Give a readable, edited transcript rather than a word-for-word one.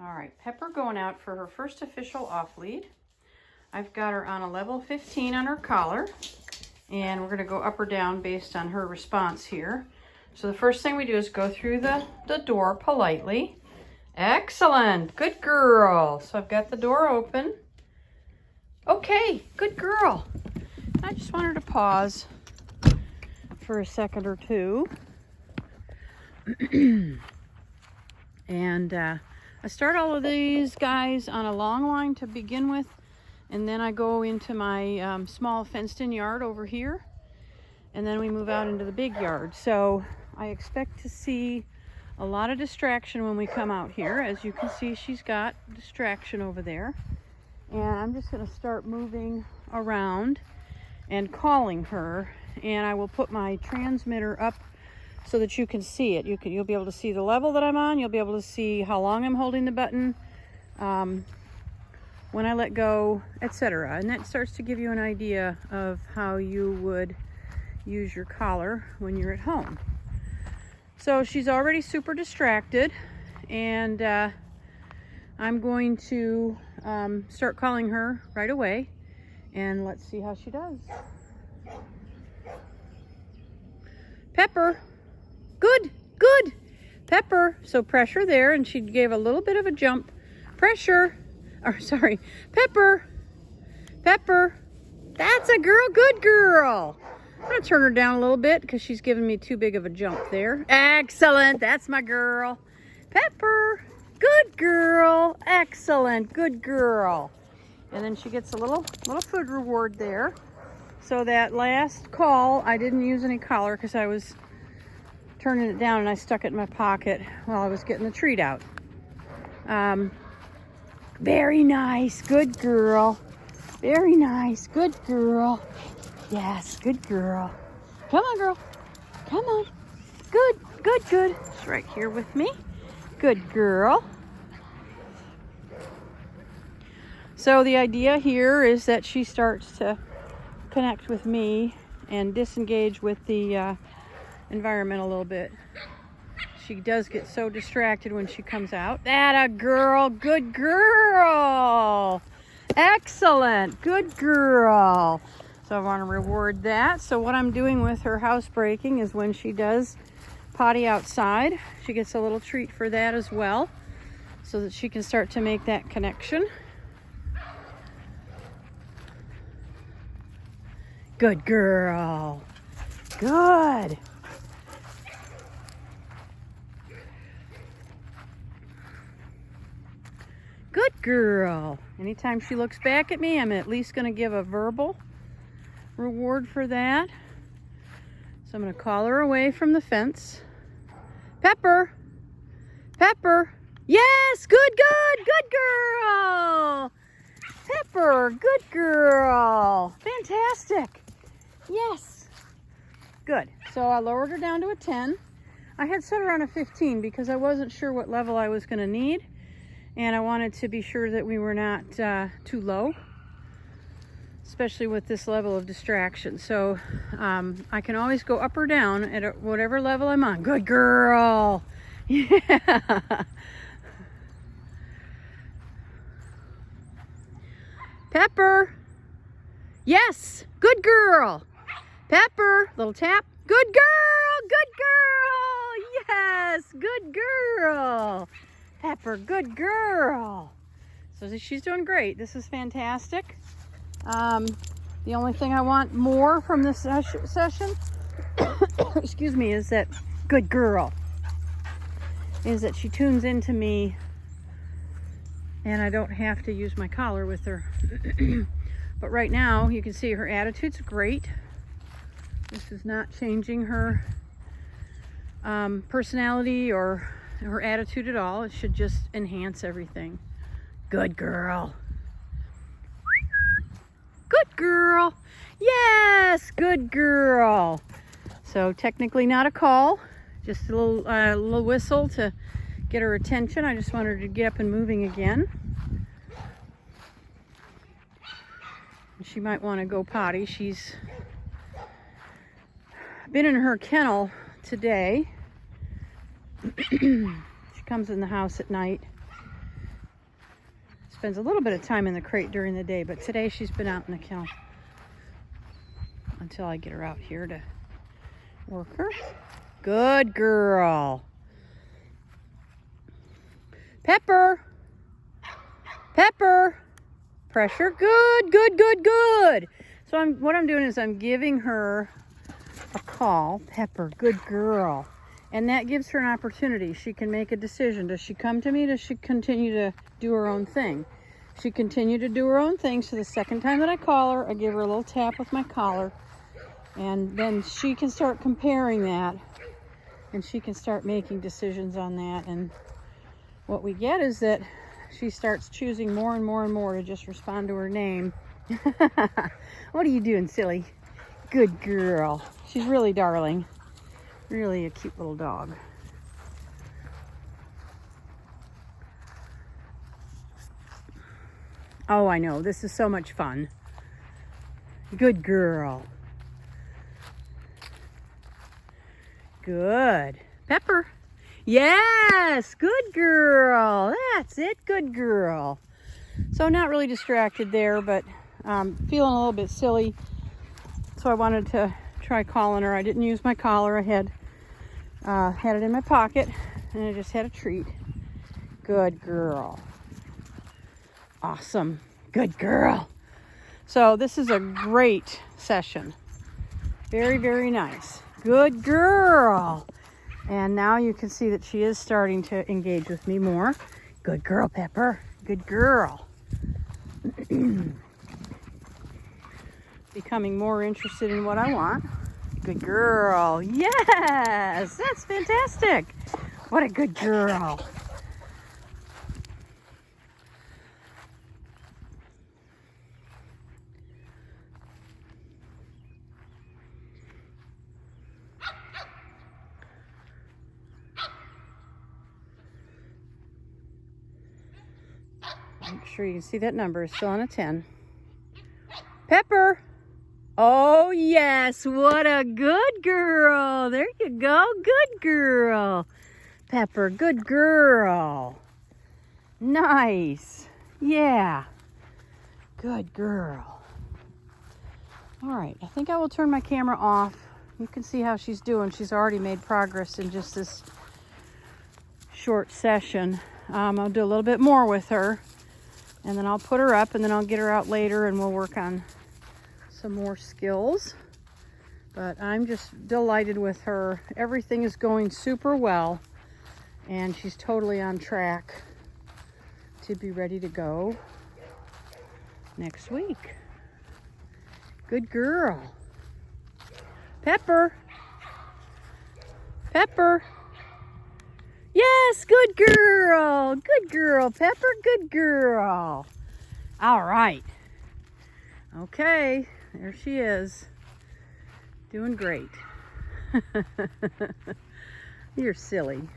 All right, Pepper going out for her first official off lead. I've got her on a level 15 on her collar, and we're gonna go up or down based on her response here. So the first thing we do is go through the door politely. Excellent, good girl. So I've got the door open. Okay, good girl. I just want her to pause for a second or two. And I start all of these guys on a long line to begin with, and then I go into my small fenced-in yard over here, and then we move out into the big yard. So I expect to see a lot of distraction when we come out here. As you can see, she's got distraction over there, and I'm just going to start moving around and calling her, and I will put my transmitter up so that you can see it. You'll be able to see the level that I'm on. You'll be able to see how long I'm holding the button, when I let go, etc. And that starts to give you an idea of how you would use your collar when you're at home. So she's already super distracted, and I'm going to start calling her right away, and let's see how she does. Pepper. Good, good. Pepper. So pressure there, and she gave a little bit of a jump. Pressure. Or sorry, Pepper. Pepper. That's a girl, good girl. I'm gonna turn her down a little bit because she's giving me too big of a jump there. Excellent, that's my girl. Pepper, good girl. Excellent, good girl. And then she gets a little food reward there. So that last call, I didn't use any collar because I was turning it down and I stuck it in my pocket while I was getting the treat out. Very nice, good girl. Very nice, good girl. Yes, good girl. Come on, girl. Come on. Good, good, good. She's right here with me. Good girl. So the idea here is that she starts to connect with me and disengage with the environment a little bit. She does get so distracted when she comes out. That a girl, good girl. Excellent, good girl. So I want to reward that. So what I'm doing with her housebreaking is when she does potty outside, she gets a little treat for that as well, so that she can start to make that connection. Good girl. Good. Good girl. Anytime she looks back at me, I'm at least going to give a verbal reward for that. So I'm going to call her away from the fence. Pepper. Pepper. Yes, good, good, good girl. Pepper, good girl. Fantastic. Yes. Good. So I lowered her down to a 10. I had set her on a 15 because I wasn't sure what level I was going to need, and I wanted to be sure that we were not too low, especially with this level of distraction. So I can always go up or down at whatever level I'm on. Good girl. Yeah. Pepper. Yes. Good girl. Pepper. Little tap. Good girl. Good girl. Yes. Good girl. Pepper. Good girl. So she's doing great. This is fantastic. The only thing I want more from this session excuse me, is that good girl. Is that she tunes into me and I don't have to use my collar with her. But right now you can see her attitude's great. This is not changing her personality or her attitude at all. It should just enhance everything. Good girl. Good girl. Yes, good girl. So technically not a call, just a little whistle to get her attention. I just want her to get up and moving again. She might want to go potty. She's been in her kennel today. She comes in the house at night Spends a little bit of time in the crate during the day, but today she's been out in the kennel until I get her out here to work her. Good girl. Pepper. Pepper. Pressure. Good, good, good, good. So what I'm doing is I'm giving her a call. Pepper, good girl. And that gives her an opportunity. She can make a decision. Does she come to me? Does she continue to do her own thing? She continued to do her own thing. So the second time that I call her, I give her a little tap with my collar. And then she can start comparing that. And she can start making decisions on that. And what we get is that she starts choosing more and more and more to just respond to her name. What are you doing, silly? Good girl. She's really darling. Really a cute little dog. Oh, I know. This is so much fun. Good girl. Good. Pepper. Yes, good girl. That's it, good girl. So not really distracted there, but feeling a little bit silly. So I wanted to try calling her. I didn't use my collar. I had it in my pocket, and I just had a treat. Good girl. Awesome. Good girl. So this is a great session. Very, very nice. Good girl. And now you can see that she is starting to engage with me more. Good girl, Pepper. Good girl. Becoming more interested in what I want. Good girl. Yes, that's fantastic. What a good girl. Make sure you can see that number is still on a 10. Pepper. Oh, yes. What a good girl. There you go. Good girl. Pepper, good girl. Nice. Yeah. Good girl. All right. I think I will turn my camera off. You can see how she's doing. She's already made progress in just this short session. I'll do a little bit more with her. And then I'll put her up, and then I'll get her out later, and we'll work on some more skills. But I'm just delighted with her. Everything is going super well, and she's totally on track to be ready to go next week. Good girl. Pepper. Pepper. Yes, good girl. Good girl, Pepper. Good girl. All right. Okay, there she is. Doing great. You're silly.